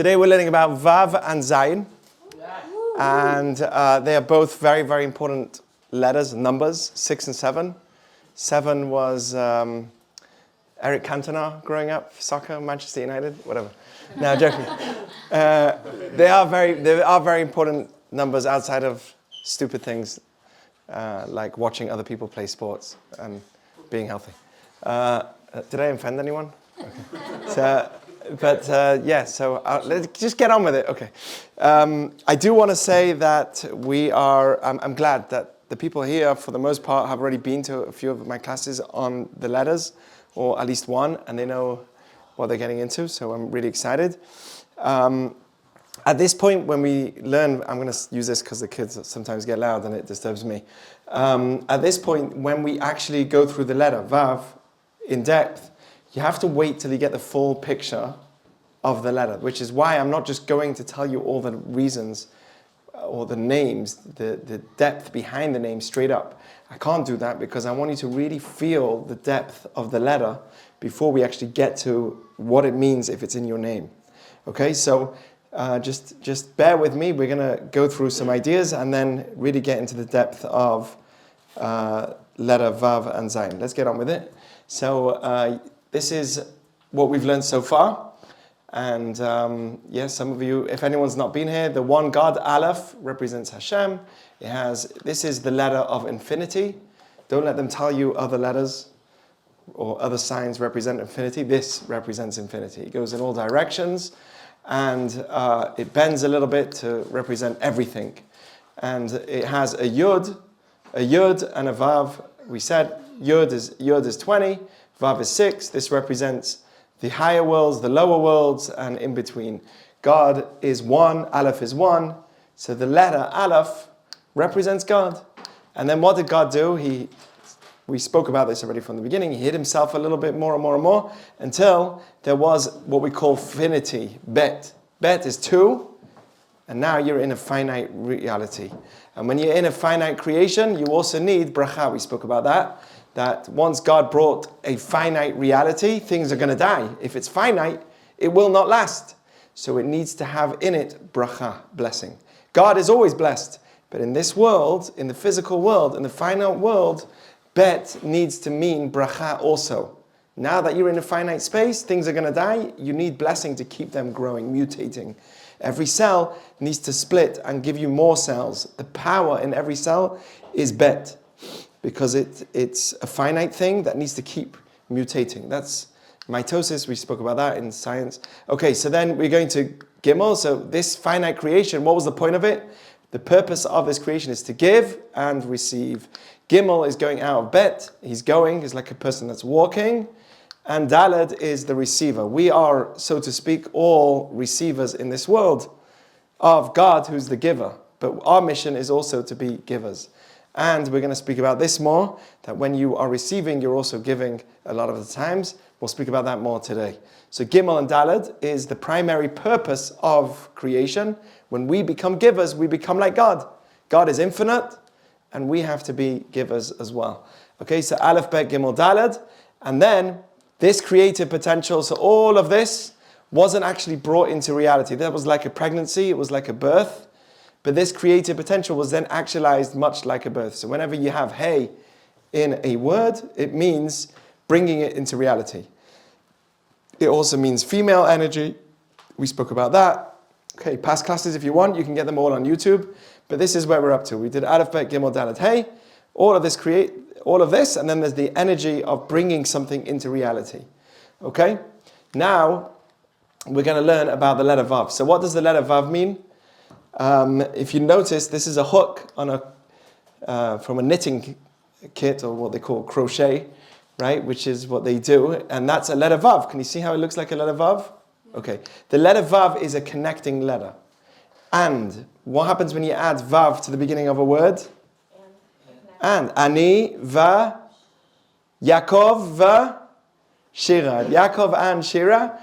Today we're learning about VAV and Zayin, and they are both very, very important letters, numbers, 6 and 7. 7 was Eric Cantona growing up, soccer, Manchester United, whatever. No, joking. They are very important numbers outside of stupid things like watching other people play sports and being healthy. Did I offend anyone? Okay. So let's just get on with it. Okay. I do want to say that I'm glad that the people here, for the most part, have already been to a few of my classes on the letters, or at least one, and they know what they're getting into, so I'm really excited. At this point, when we learn, I'm going to use this because the kids sometimes get loud and it disturbs me. At this point, when we actually go through the letter, VAV, in depth, you have to wait till you get the full picture of the letter, which is why I'm not just going to tell you all the reasons or the names, the depth behind the name straight up. I can't do that because I want you to really feel the depth of the letter before we actually get to what it means if it's in your name. Okay, so just bear with me. We're going to go through some ideas and then really get into the depth of letter VAV and Zayin. Let's get on with it. So this is what we've learned so far. And yes, some of you, if anyone's not been here, the one God, Aleph, represents Hashem. This is the letter of infinity. Don't let them tell you other letters or other signs represent infinity. This represents infinity. It goes in all directions, and it bends a little bit to represent everything. And it has a Yud and a Vav. We said Yud is 20, Vav is 6. This represents the higher worlds, the lower worlds, and in between. God is 1, Aleph is 1. So the letter Aleph represents God. And then what did God do? We spoke about this already from the beginning. He hid himself a little bit more and more and more until there was what we call finity, Bet. Bet is 2, and now you're in a finite reality. And when you're in a finite creation, you also need bracha. We spoke about that once God brought a finite reality, things are going to die. If it's finite, it will not last. So it needs to have in it bracha, blessing. God is always blessed. But in this world, in the physical world, in the finite world, bet needs to mean bracha also. Now that you're in a finite space, things are going to die. You need blessing to keep them growing, mutating. Every cell needs to split and give you more cells. The power in every cell is bet, because it's a finite thing that needs to keep mutating. That's mitosis. We spoke about that in science. Okay, so then we're going to Gimel. So this finite creation, what was the point of it? The purpose of this creation is to give and receive. Gimel is going out of bet. He's like a person that's walking. And Daled is the receiver. We are, so to speak, all receivers in this world of God, who's the giver. But our mission is also to be givers. And we're going to speak about this more, that when you are receiving, you're also giving a lot of the times. We'll speak about that more today. So Gimel and Daled is the primary purpose of creation. When we become givers, we become like God. God is infinite, and we have to be givers as well. Okay, so Aleph, Bet, Gimel, Daled. And then this creative potential, so all of this wasn't actually brought into reality. That was like a pregnancy, it was like a birth. But this creative potential was then actualized much like a birth. So whenever you have hey in a word, it means bringing it into reality. It also means female energy. We spoke about that. Okay, past classes if you want, you can get them all on YouTube. But this is where we're up to. We did Aleph, Bet, Gimel, Dalet, Hey. All of this, and then there's the energy of bringing something into reality. Okay? Now, we're going to learn about the letter Vav. So what does the letter Vav mean? If you notice, this is a hook on from a knitting kit, or what they call crochet, right? Which is what they do, and that's a letter Vav. Can you see how it looks like a letter Vav? Okay. The letter Vav is a connecting letter. And what happens when you add Vav to the beginning of a word? And Ani, Va, Yaakov, Va, Shira. Yaakov and Shira.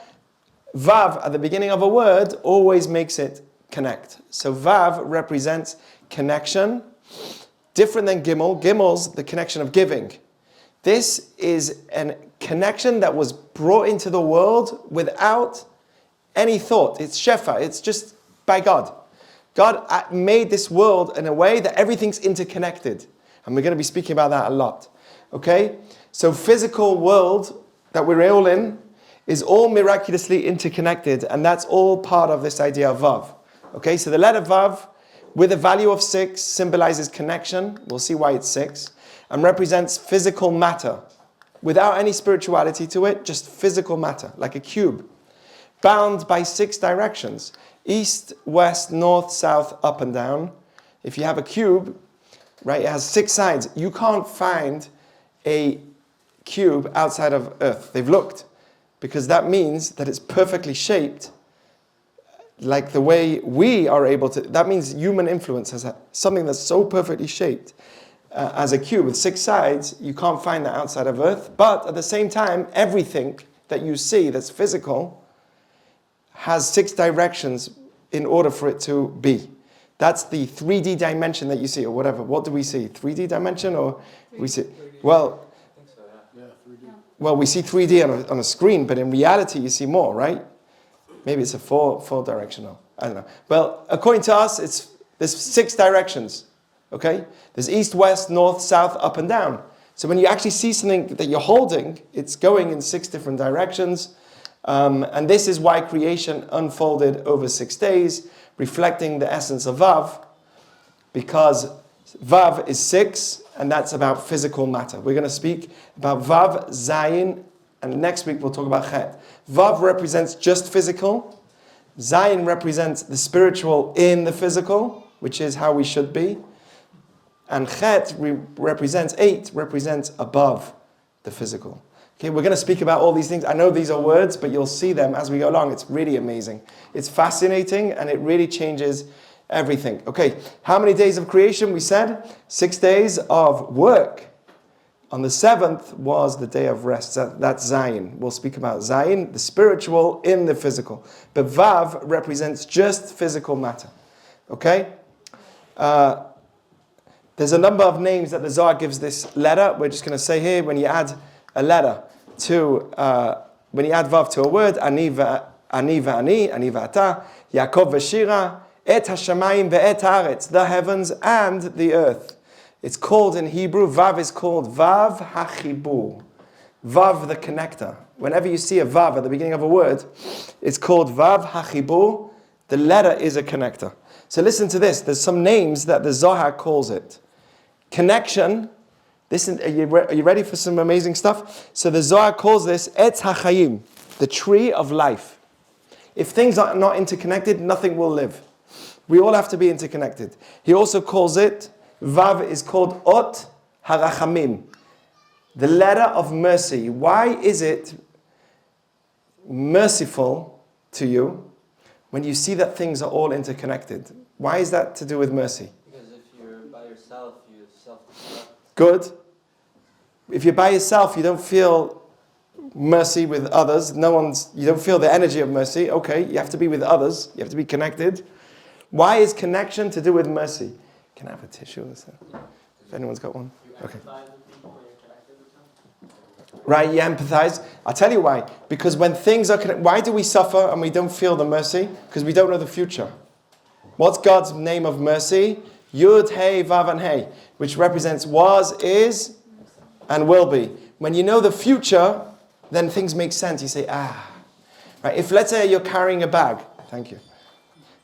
Vav at the beginning of a word always makes it connect. So Vav represents connection, different than Gimel. Gimel's the connection of giving. This is a connection that was brought into the world without any thought. It's shefa. It's just by God. God made this world in a way that everything's interconnected. And we're going to be speaking about that a lot. Okay? So physical world that we're all in is all miraculously interconnected. And that's all part of this idea of VAV. Okay? So the letter VAV with a value of 6 symbolizes connection. We'll see why it's 6. And represents physical matter. Without any spirituality to it, just physical matter, like a cube. Bound by 6 directions. East, west, north, south, up and down. If you have a cube, right, it has 6 sides. You can't find a cube outside of Earth. They've looked. Because that means that it's perfectly shaped like the way we are able to. That means human influence has something that's so perfectly shaped as a cube with 6 sides. You can't find that outside of Earth. But at the same time, everything that you see that's physical has 6 directions in order for it to be. That's the 3D dimension that you see, or whatever. What do we see? 3D dimension, or we see? Well, well, we see 3D on a screen, but in reality, you see more, right? Maybe it's a four directional. I don't know. Well, according to us, there's 6 directions. Okay? There's east, west, north, south, up and down. So when you actually see something that you're holding, it's going in 6 different directions. And this is why creation unfolded over 6 days, reflecting the essence of VAV, because VAV is 6, and that's about physical matter. We're going to speak about VAV, Zayin, and next week we'll talk about Chet. VAV represents just physical. Zayin represents the spiritual in the physical, which is how we should be. And Chet represents 8, represents above the physical. Okay, we're going to speak about all these things. I know these are words, but you'll see them as we go along. It's really amazing. It's fascinating, and it really changes everything. Okay, how many days of creation? We said 6 days of work. On the 7th was the day of rest. That's Zayin. We'll speak about Zayin, the spiritual in the physical. But Vav represents just physical matter. Okay? There's a number of names that the Zohar gives this letter. We're just going to say here, when you add a letter to, when you add Vav to a word, ani va'ata, Yaakov v'shira, et hashamayim ve'et haaretz, the heavens and the earth. It's called in Hebrew, Vav is called Vav hachibur. Vav, the connector. Whenever you see a Vav at the beginning of a word, it's called Vav hachibur. The letter is a connector. So listen to this. There's some names that the Zohar calls it. Connection. Listen, are you ready for some amazing stuff? So the Zohar calls this Etz HaChayim, the tree of life. If things are not interconnected, nothing will live. We all have to be interconnected. He also calls it, Vav is called Ot HaRachamim, the letter of mercy. Why is it merciful to you when you see that things are all interconnected? Why is that to do with mercy? Because if you're by yourself, you self-destruct. Good. If you're by yourself, you don't feel mercy with others. You don't feel the energy of mercy. Okay, you have to be with others. You have to be connected. Why is connection to do with mercy? Can I have a tissue? If anyone's got one. Okay. Right, you empathize. I'll tell you why. Because when things are connected, why do we suffer and we don't feel the mercy? Because we don't know the future. What's God's name of mercy? Yud, Hey, Vav, and Hey, which represents was, is, and will be. When you know the future, then things make sense. You say, Right, if let's say you're carrying a bag. Thank you.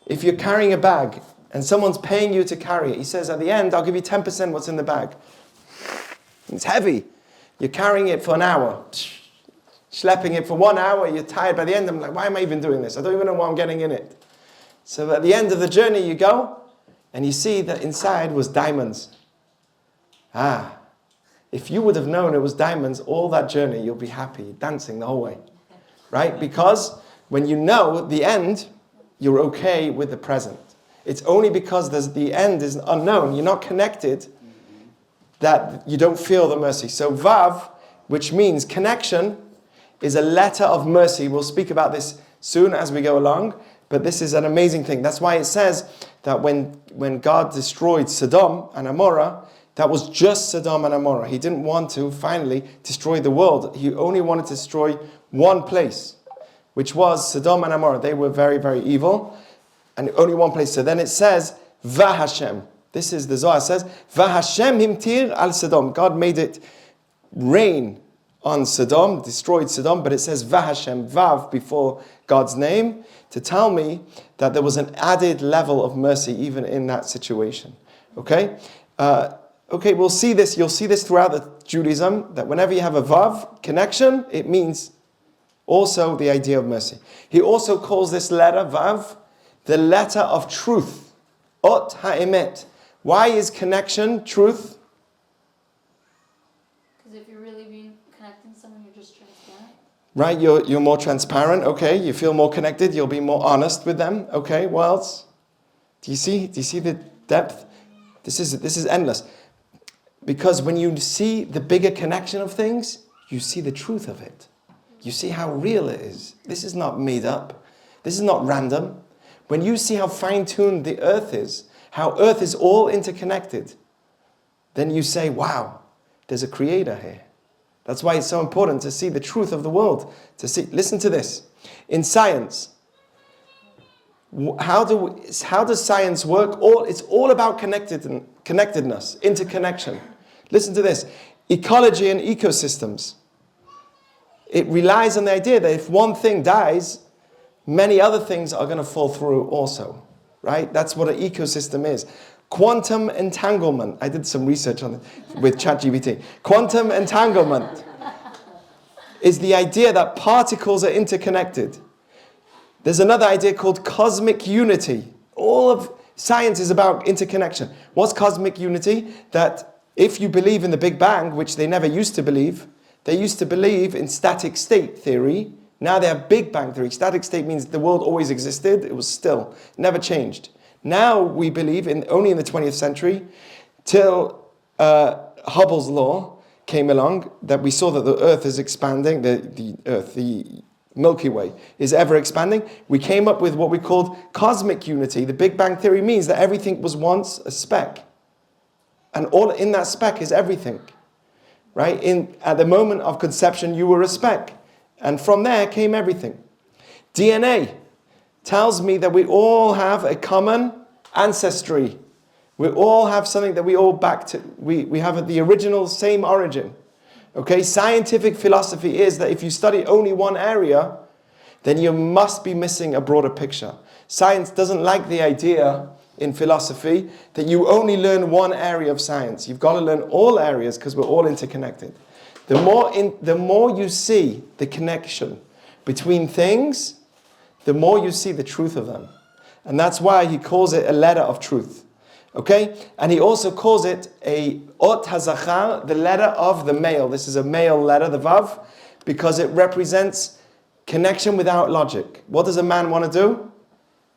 If you're carrying a bag and someone's paying you to carry it, he says at the end, I'll give you 10% what's in the bag. It's heavy. You're carrying it for an hour. Schlepping it for 1 hour, you're tired. By the end, I'm like, why am I even doing this? I don't even know what I'm getting in it. So at the end of the journey, you go, and you see that inside was diamonds. If you would have known it was diamonds all that journey, you'll be happy, dancing the whole way. Right? Because when you know the end, you're okay with the present. It's only because the end is unknown, you're not connected, that you don't feel the mercy. So Vav, which means connection, is a letter of mercy. We'll speak about this soon as we go along, but this is an amazing thing. That's why it says that when God destroyed Sodom and Amorah, that was just Sodom and Amorah. He didn't want to finally destroy the world. He only wanted to destroy one place. which was Sodom and Amorah. They were very, very evil. And only one place. So then it says, VaHashem. This is the Zohar says, VaHashem himtir al Sodom. God made it rain on Sodom, destroyed Sodom, but it says VaHashem, Vav before God's name, to tell me that there was an added level of mercy even in that situation. Okay? Okay, we'll see this. You'll see this throughout the Judaism, that whenever you have a Vav connection, it means also the idea of mercy. He also calls this letter, Vav, the letter of truth. Ot ha'emet. Why is connection truth? Because if you're really being connecting someone, you're just transparent. Right, you're more transparent, okay? You feel more connected, you'll be more honest with them, okay? What else? Do you see the depth? This is endless. Because when you see the bigger connection of things, you see the truth of it. You see how real it is. This is not made up. This is not random. When you see how fine-tuned the earth is, how earth is all interconnected, then you say, wow, there's a creator here. That's why it's so important to see the truth of the world. Listen to this. In science, how does science work? It's all about connectedness, interconnection. Listen to this. Ecology and ecosystems. It relies on the idea that if one thing dies, many other things are going to fall through also, right? That's what an ecosystem is. Quantum entanglement. I did some research on it with ChatGPT. Quantum entanglement is the idea that particles are interconnected. There's another idea called cosmic unity. All of science is about interconnection. What's cosmic unity? That if you believe in the Big Bang, which they never used to believe, they used to believe in static state theory. Now they have Big Bang theory. Static state means the world always existed. It was still, never changed. Now we believe only in the 20th century, till Hubble's law came along, that we saw that the Earth is expanding, the Milky Way is ever expanding. We came up with what we called cosmic unity. The Big Bang theory means that everything was once a speck. And all in that speck is everything. Right? At the moment of conception, you were a speck. And from there came everything. DNA tells me that we all have a common ancestry. We all have something that we all back to. We have the original same origin. Okay, scientific philosophy is that if you study only one area, then you must be missing a broader picture. Science doesn't like the idea in philosophy that you only learn one area of science. You've got to learn all areas because we're all interconnected. The more you see the connection between things, the more you see the truth of them. And that's why he calls it a letter of truth. Okay? And he also calls it a ot hazachar, the letter of the male. This is a male letter, the vav, because it represents connection without logic. What does a man want to do?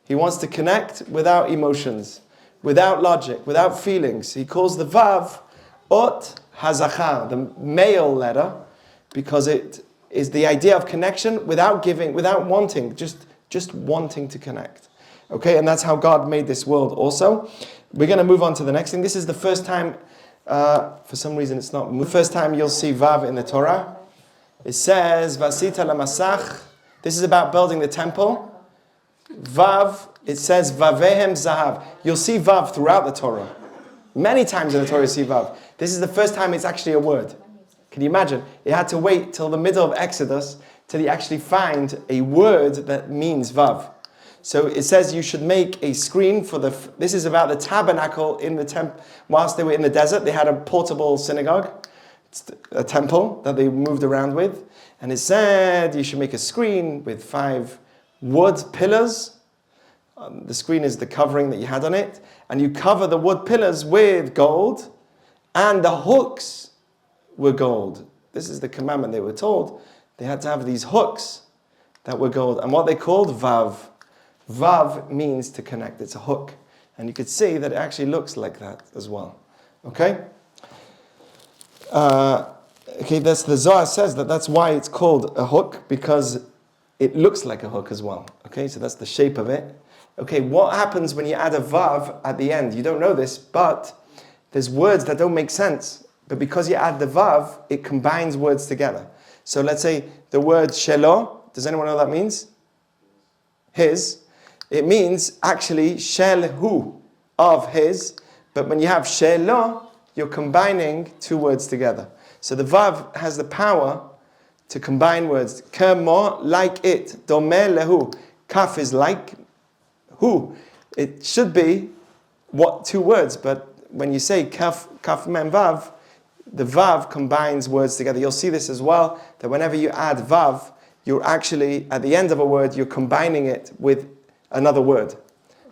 He wants to connect without emotions, without logic, without feelings. He calls the vav ot hazachar, the male letter, because it is the idea of connection without giving, without wanting, just wanting to connect. Okay, and that's how God made this world also. We're going to move on to the next thing. This is the first time, for some reason it's not, the first time you'll see Vav in the Torah. It says, Vasita lamasach. This is about building the temple. Vav, it says, Vavehem zahav. You'll see Vav throughout the Torah. Many times in the Torah you see Vav. This is the first time it's actually a word. Can you imagine? It had to wait till the middle of Exodus till you actually find a word that means Vav. So it says you should make a screen for this is about the tabernacle in the temple. Whilst they were in the desert, they had a portable synagogue, a temple that they moved around with. And it said you should make a screen with 5 wood pillars. The screen is the covering that you had on it. And you cover the wood pillars with gold. And the hooks were gold. This is the commandment they were told. They had to have these hooks that were gold. And what they called Vav. Vav means to connect. It's a hook. And you could see that it actually looks like that as well. Okay? That's the Zohar says that's why it's called a hook, because it looks like a hook as well. Okay, so that's the shape of it. Okay, what happens when you add a Vav at the end? You don't know this, but there's words that don't make sense. But because you add the Vav, it combines words together. So let's say the word shelo Does anyone know what that means? His. It means actually shel hu, of his. But when you have shelo, you're combining two words together. So the vav has the power to combine words. Kemo, like it. Domeh lehu. Kaf is like. Hu. It should be what two words, but when you say kaf mem vav, the vav combines words together. You'll see this as well, that whenever you add vav, you're actually, at the end of a word, you're combining it with another word.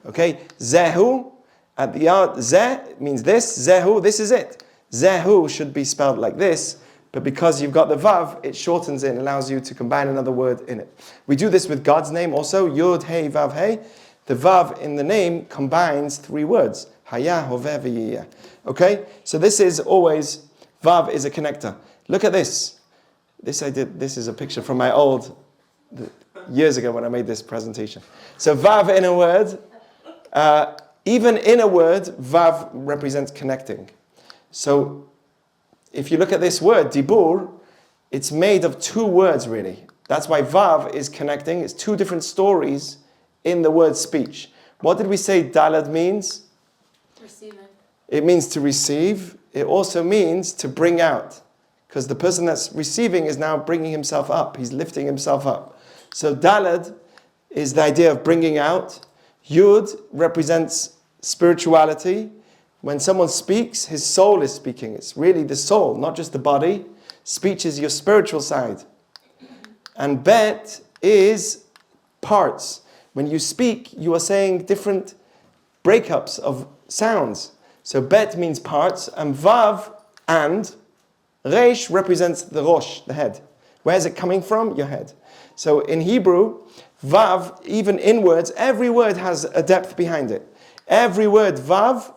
Okay? Zehu, at the end, ze means this, zehu, this is it. Zehu should be spelled like this, but because you've got the vav, it shortens it and allows you to combine another word in it. We do this with God's name also, Yud, Hey, Vav, Hey. The vav in the name combines three words. Haya, hoveh, v'yiyeh. Okay? So this is always, vav is a connector. Look at this. This is a picture from my years ago when I made this presentation. So vav in a word, even in a word, vav represents connecting. So if you look at this word, dibur, it's made of two words really. That's why vav is connecting. It's two different stories in the word speech. What did we say dalad means? Receiving. It means to receive. It also means to bring out. Because the person that's receiving is now bringing himself up. He's lifting himself up. So dalad is the idea of bringing out. Yud represents spirituality. When someone speaks, his soul is speaking. It's really the soul, not just the body. Speech is your spiritual side. And bet is parts. When you speak, you are saying different breakups of sounds. So bet means parts, and vav, and. Reish represents the rosh, the head. Where is it coming from? Your head. So in Hebrew, vav, even in words, every word has a depth behind it. Every word, vav,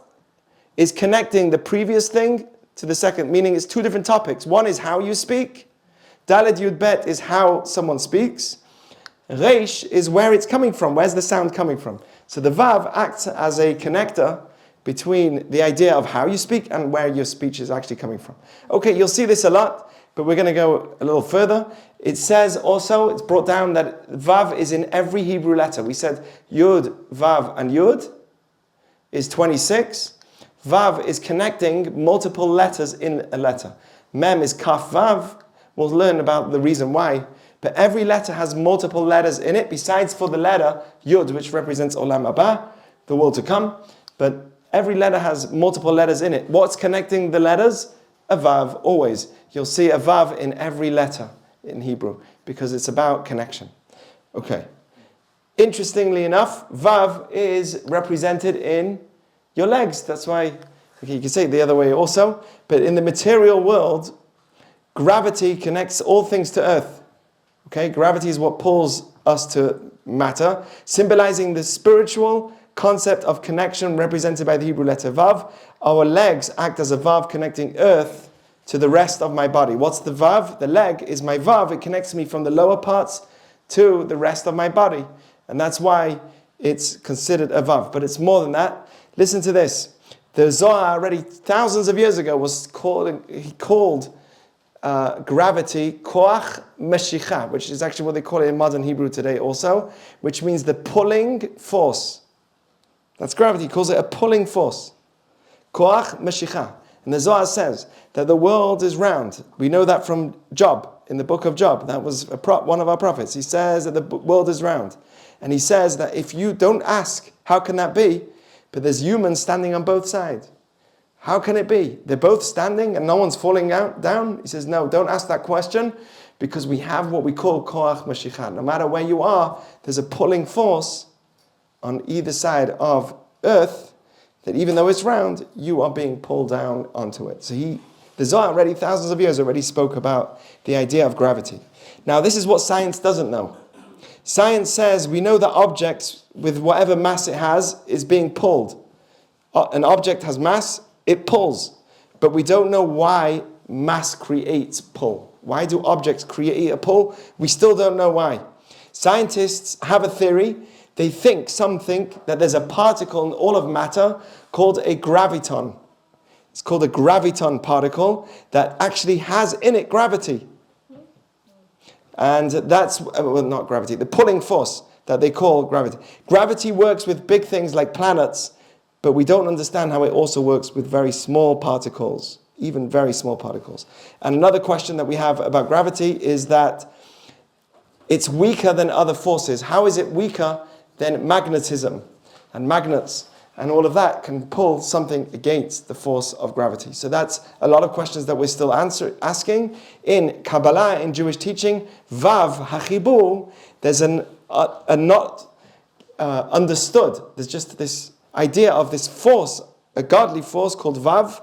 is connecting the previous thing to the second, meaning it's two different topics. One is how you speak. Daled Yud Bet is how someone speaks. Reish is where it's coming from. Where's the sound coming from? So the vav acts as a connector between the idea of how you speak and where your speech is actually coming from. Okay, you'll see this a lot, but we're going to go a little further. It says also, it's brought down that vav is in every Hebrew letter. We said yud, vav, and yud is 26. Vav is connecting multiple letters in a letter. Mem is kaf vav. We'll learn about the reason why. But every letter has multiple letters in it, besides for the letter Yud, which represents Olam Haba, the world to come. But every letter has multiple letters in it. What's connecting the letters? A vav, always. You'll see a vav in every letter in Hebrew, because it's about connection. Okay. Interestingly enough, vav is represented in your legs. That's why, okay, you can say it the other way also, but in the material world, gravity connects all things to earth. Okay, gravity is what pulls us to matter, symbolizing the spiritual concept of connection represented by the Hebrew letter Vav. Our legs act as a Vav connecting earth to the rest of my body. What's the Vav? The leg is my Vav. It connects me from the lower parts to the rest of my body. And that's why it's considered a Vav. But it's more than that. Listen to this. The Zohar already thousands of years ago he called gravity koach meshicha, which is actually what they call it in modern Hebrew today also, which means the pulling force. That's gravity. He calls it a pulling force. Koach meshicha. And the Zohar says that the world is round. We know that from Job, in the book of Job. That was one of our prophets. He says that the world is round. And he says that if you don't ask, how can that be? But there's humans standing on both sides. How can it be? They're both standing and no one's falling down? He says, no, don't ask that question, because we have what we call koach meshicha. No matter where you are, there's a pulling force on either side of earth that even though it's round, you are being pulled down onto it. So the Zohar already, thousands of years already spoke about the idea of gravity. Now this is what science doesn't know. Science says we know that objects with whatever mass it has is being pulled. An object has mass, it pulls, but we don't know why mass creates pull. Why do objects create a pull? We still don't know why. Scientists have a theory. Some think that there's a particle in all of matter called a graviton. It's called a graviton particle that actually has in it gravity. And that's, well, not gravity, the pulling force that they call gravity. Gravity works with big things like planets, but we don't understand how it also works with very small particles, even very small particles. And another question that we have about gravity is that it's weaker than other forces. How is it weaker than magnetism? And magnets and all of that can pull something against the force of gravity. So that's a lot of questions that we're still asking. In Kabbalah, in Jewish teaching, VAV, HaChibur, there's a not understood. There's just this idea of this force, a godly force called VAV,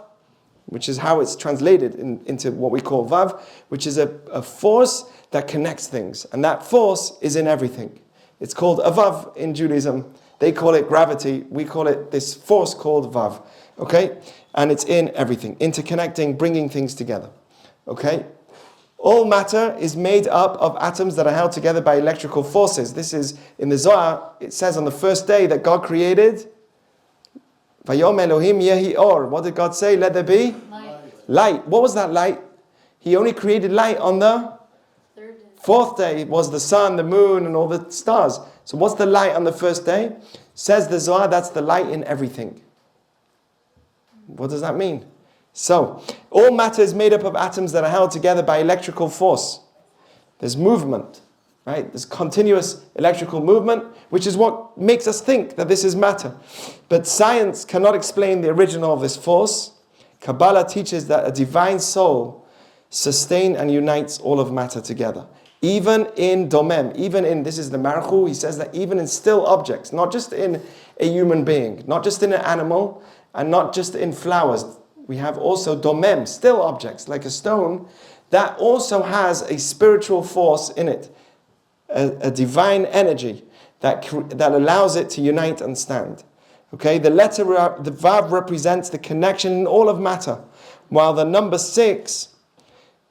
which is how it's translated into what we call VAV, which is a force that connects things. And that force is in everything. It's called a VAV in Judaism. They call it gravity. We call it this force called VAV. Okay? And it's in everything. Interconnecting, bringing things together. Okay? All matter is made up of atoms that are held together by electrical forces. This is, in the Zohar, it says on the first day that God created, Vayom Elohim yehi or. What did God say? Let there be? Light. What was that light? He only created light on the Third day. fourth day. It was the sun, the moon, and all the stars. So what's the light on the first day? Says the Zohar, that's the light in everything. What does that mean? So, all matter is made up of atoms that are held together by electrical force. There's movement, right? There's continuous electrical movement, which is what makes us think that this is matter. But science cannot explain the original of this force. Kabbalah teaches that a divine soul sustains and unites all of matter together. Even in domem, even in, this is the Marchu, he says that even in still objects, not just in a human being, not just in an animal, and not just in flowers. We have also domem, still objects, like a stone, that also has a spiritual force in it, a divine energy that allows it to unite and stand. Okay, the Vav represents the connection in all of matter, while the number 6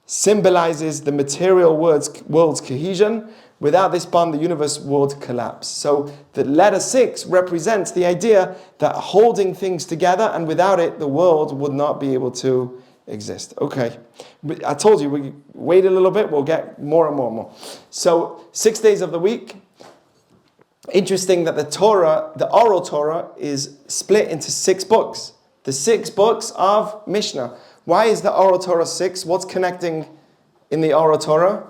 symbolizes the material world's cohesion. Without this bond, the universe would collapse. So the letter 6 represents the idea that holding things together, and without it, the world would not be able to exist. Okay, I told you, we wait a little bit, we'll get more and more and more. So 6 days of the week. Interesting that the Torah, the oral Torah, is split into 6 books. The 6 books of Mishnah. Why is the oral Torah 6? What's connecting in the oral Torah?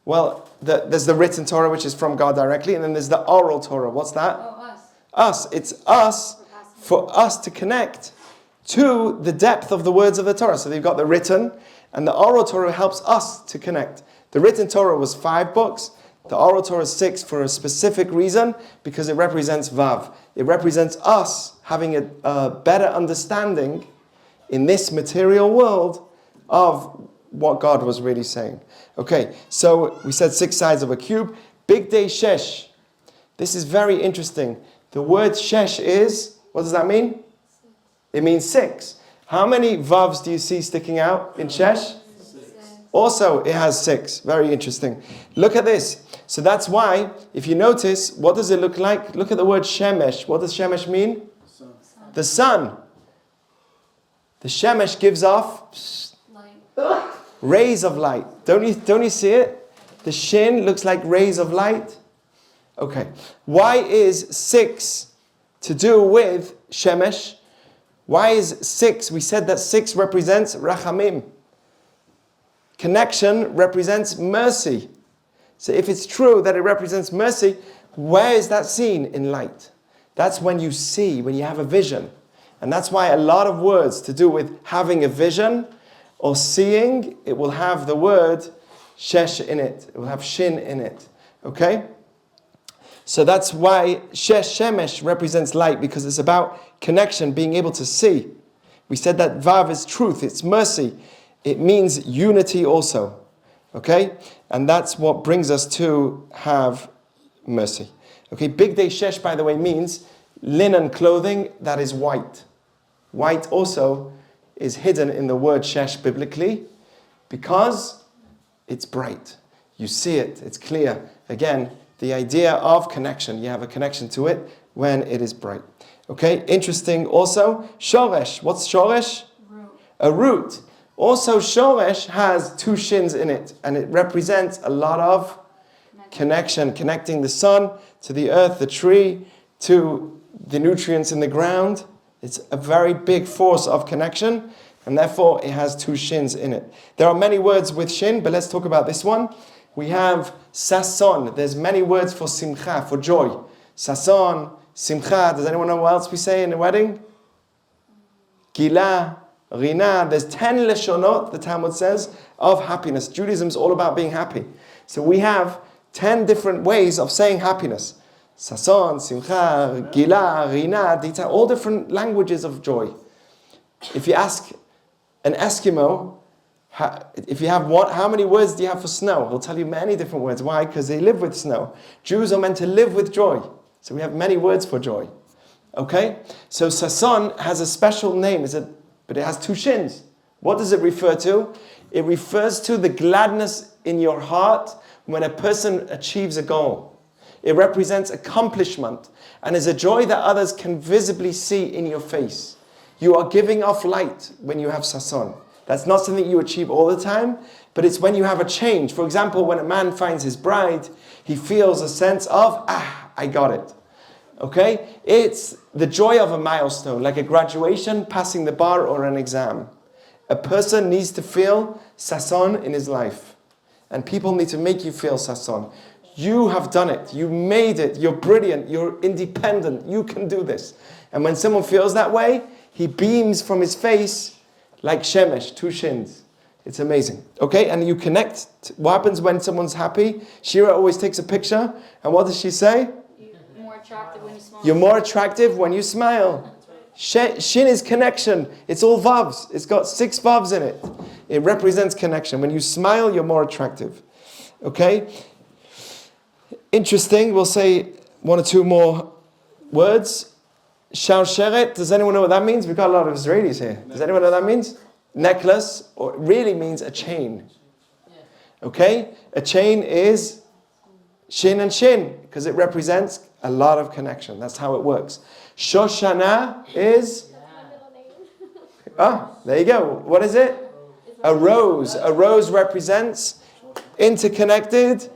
Well, there's the written Torah, which is from God directly, and then there's the oral Torah. What's that? Oh, us. Us. It's us, for us to connect to the depth of the words of the Torah. So they've got the written, and the oral Torah helps us to connect. The written Torah was 5 books. The oral Torah is 6 for a specific reason, because it represents Vav. It represents us having a better understanding in this material world of what God was really saying. Okay, so we said 6 sides of a cube. Big day shesh. This is very interesting. The word shesh is, what does that mean? 6. It means 6. How many Vavs do you see sticking out in shesh? 6. Also, it has 6. Very interesting. Look at this. So that's why, if you notice, what does it look like? Look at the word shemesh. What does shemesh mean? Sun. The sun. The shemesh gives off Light. rays of light. Don't you see it? The shin looks like rays of light. Okay. Why is 6 to do with shemesh? Why is 6? We said that 6 represents rachamim. Connection represents mercy. So if it's true that it represents mercy, where is that seen? In light. That's when you see, when you have a vision. And that's why a lot of words to do with having a vision or seeing, it will have the word shesh in it. It will have shin in it. Okay? So that's why shemesh represents light, because it's about connection, being able to see. We said that Vav is truth, it's mercy. It means unity also. Okay? And that's what brings us to have mercy. Okay, Big Day Shesh, by the way, means linen clothing that is white. White also is hidden in the word shesh biblically because it's bright. You see it, it's clear. Again, the idea of connection. You have a connection to it when it is bright. Okay, interesting also. Shoresh. What's shoresh? Root. A root. Also, shoresh has two shins in it, and it represents a lot of connection, connecting the sun to the earth, the tree, to the nutrients in the ground. It's a very big force of connection, and therefore it has two shins in it. There are many words with shin, but let's talk about this one. We have sason. There's many words for simcha, for joy. Sason, simcha. Does anyone know what else we say in a wedding? Gila, rina. There's 10 leshonot, the Talmud says, of happiness. Judaism's all about being happy. So we have 10 different ways of saying happiness. Sason, simcha, gila, rina, dita, all different languages of joy. If you ask an Eskimo, if you have what, how many words do you have for snow? He'll tell you many different words. Why? Because they live with snow. Jews are meant to live with joy. So we have many words for joy. Okay? So sason has a special name, but it has two shins. What does it refer to? It refers to the gladness in your heart when a person achieves a goal. It represents accomplishment and is a joy that others can visibly see in your face. You are giving off light when you have sason. That's not something you achieve all the time, but it's when you have a change. For example, when a man finds his bride, he feels a sense of, I got it. Okay? It's the joy of a milestone, like a graduation, passing the bar, or an exam. A person needs to feel sason in his life. And people need to make you feel sason. You have done it. You made it. You're brilliant. You're independent. You can do this. And when someone feels that way, he beams from his face like shemesh, two shins. It's amazing. Okay, and you connect. What happens when someone's happy? Shira always takes a picture. And what does she say? You're more attractive when you smile. You're more attractive when you smile. Shin is connection. It's all VAVs. It's got 6 VAVs in it. It represents connection. When you smile, you're more attractive. Okay? Interesting. We'll say 1 or 2 more words. Shalsheret, does anyone know what that means? We've got a lot of Israelis here. Does anyone know what that means? Necklace, or it really means a chain. Okay? A chain is shin and shin, because it represents a lot of connection. That's how it works. Shoshana is... there you go. What is it? A rose. A rose represents interconnected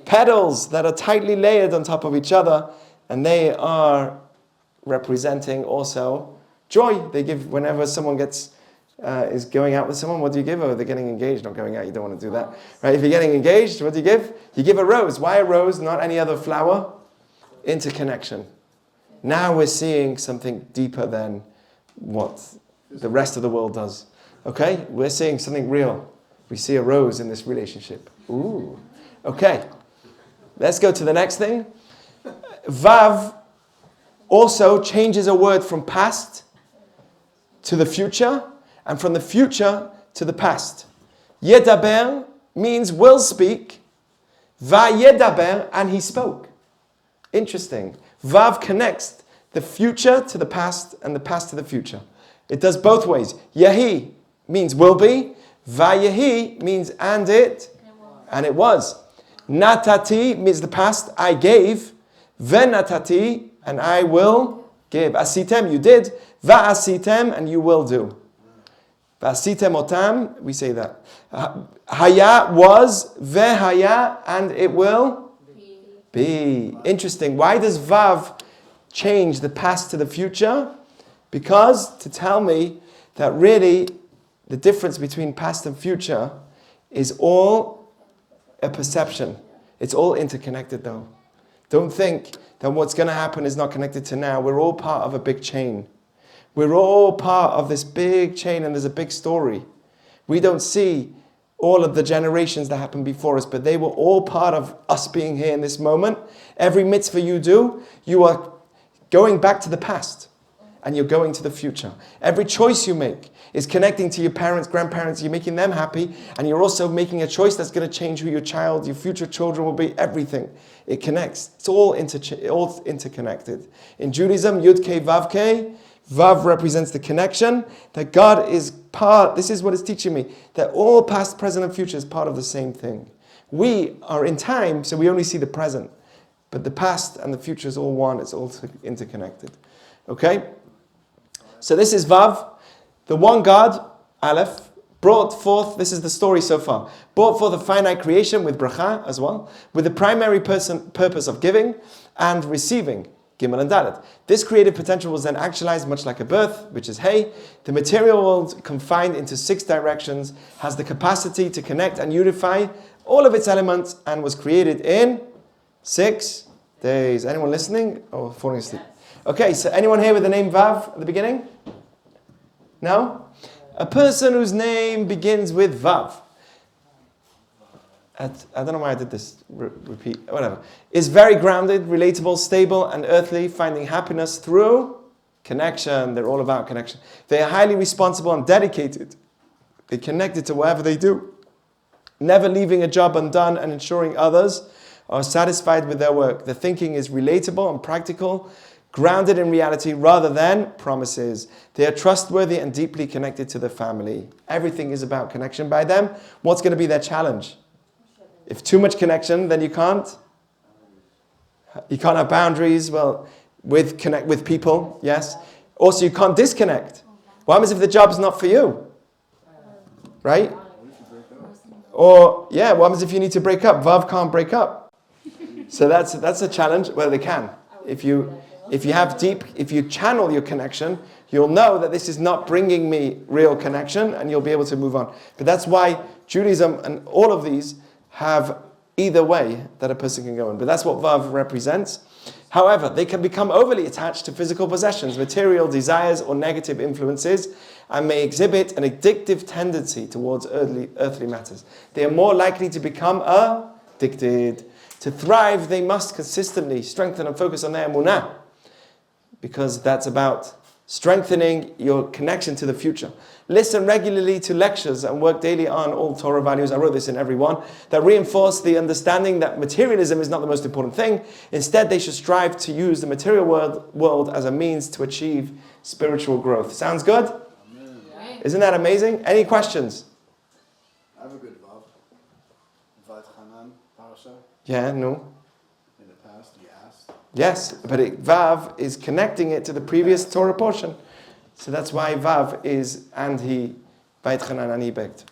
petals that are tightly layered on top of each other, and they are representing also joy. They give whenever someone is going out with someone. What do you give? Oh, they're getting engaged, not going out. You don't want to do that, right? If you're getting engaged, what do you give? You give a rose. Why a rose? Not any other flower. Interconnection. Now we're seeing something deeper than what the rest of the world does. Okay, we're seeing something real. We see a rose in this relationship. Ooh. Okay. Let's go to the next thing. Vav also changes a word from past to the future, and from the future to the past. Yedaber means will speak. Vayedaber, and he spoke. Interesting. Vav connects the future to the past and the past to the future. It does both ways. Yahi means will be. Vayehi means and it was. Natati means the past, I gave. Venatati, and I will give. Asitem, you did. Va'asitem, and you will do. Va'asitem otam, we say that. Haya was, vehaya, and it will be. Interesting. Why does Vav change the past to the future? Because to tell me that really the difference between past and future is all a perception. It's all interconnected though. Don't think that what's going to happen is not connected to now. We're all part of a big chain. We're all part of this big chain, and there's a big story. We don't see all of the generations that happened before us, but they were all part of us being here in this moment. Every mitzvah you do, you are going back to the past, and you're going to the future. Every choice you make is connecting to your parents, grandparents. You're making them happy, and you're also making a choice that's going to change who your future children will be. Everything. It connects. It's all interconnected. In Judaism, Yud Kei Vav Kei, Vav represents the connection, that God is part, this is what it's teaching me, that all past, present, and future is part of the same thing. We are in time, so we only see the present. But the past and the future is all one, it's all interconnected. Okay? So this is Vav, the one God, Aleph, brought forth, this is the story so far, brought forth a finite creation with bracha as well, with the primary purpose of giving and receiving, Gimel and Dalet. This creative potential was then actualized much like a birth, which is Hey. The material world, confined into 6 directions, has the capacity to connect and unify all of its elements and was created in 6 days. Anyone listening or falling asleep? Okay, so anyone here with the name Vav at the beginning? No? A person whose name begins with Vav. I don't know why I did this. Repeat, whatever. Is very grounded, relatable, stable, and earthly, finding happiness through connection. They're all about connection. They are highly responsible and dedicated. They're connected to whatever they do, never leaving a job undone and ensuring others are satisfied with their work. The thinking is relatable and practical, grounded in reality rather than promises. They are trustworthy and deeply connected to the family. Everything is about connection by them. What's going to be their challenge? If too much connection, then you can't have boundaries. Well, connect with people, yes. Also, you can't disconnect. What happens if the job's not for you? Right? Or, what happens if you need to break up? Vav can't break up. So that's a challenge. Well, they can. If you channel your connection, you'll know that this is not bringing me real connection, and you'll be able to move on. But that's why Judaism and all of these have either way that a person can go in. But that's what Vav represents. However, they can become overly attached to physical possessions, material desires, or negative influences, and may exhibit an addictive tendency towards earthly matters. They are more likely to become addicted. To thrive, they must consistently strengthen and focus on their emunah, because that's about strengthening your connection to the future. Listen regularly to lectures and work daily on all Torah values. I wrote this in every one. That reinforce the understanding that materialism is not the most important thing. Instead, they should strive to use the material world as a means to achieve spiritual growth. Sounds good? Amen. Isn't that amazing? Any questions? I have a good Vav. Vat Hanan parasha. Yeah, no. In the past, you asked. Yes, but Vav is connecting it to the previous Torah portion. So that's why Vav is, and he, Beit Chanan and he begged.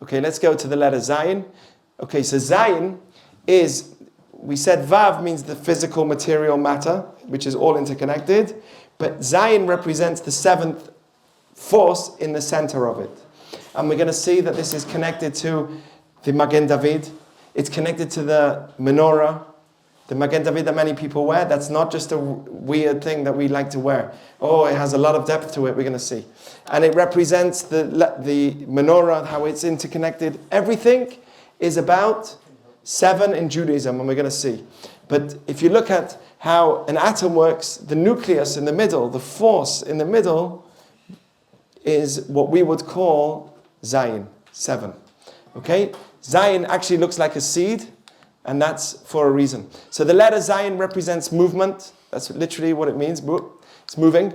Okay, let's go to the letter Zayin. Okay, so Zayin is, we said Vav means the physical material matter, which is all interconnected. But Zayin represents the 7th force in the center of it. And we're going to see that this is connected to the Magen David. It's connected to the menorah. The Magen David that many people wear, that's not just a weird thing that we like to wear. Oh, it has a lot of depth to it, we're going to see. And it represents the menorah, how it's interconnected. Everything is about 7 in Judaism, and we're going to see. But if you look at how an atom works, the nucleus in the middle, the force in the middle, is what we would call Zayin, 7. Okay? Zayin actually looks like a seed, and that's for a reason. So the letter Zayin represents movement. That's literally what it means. It's moving.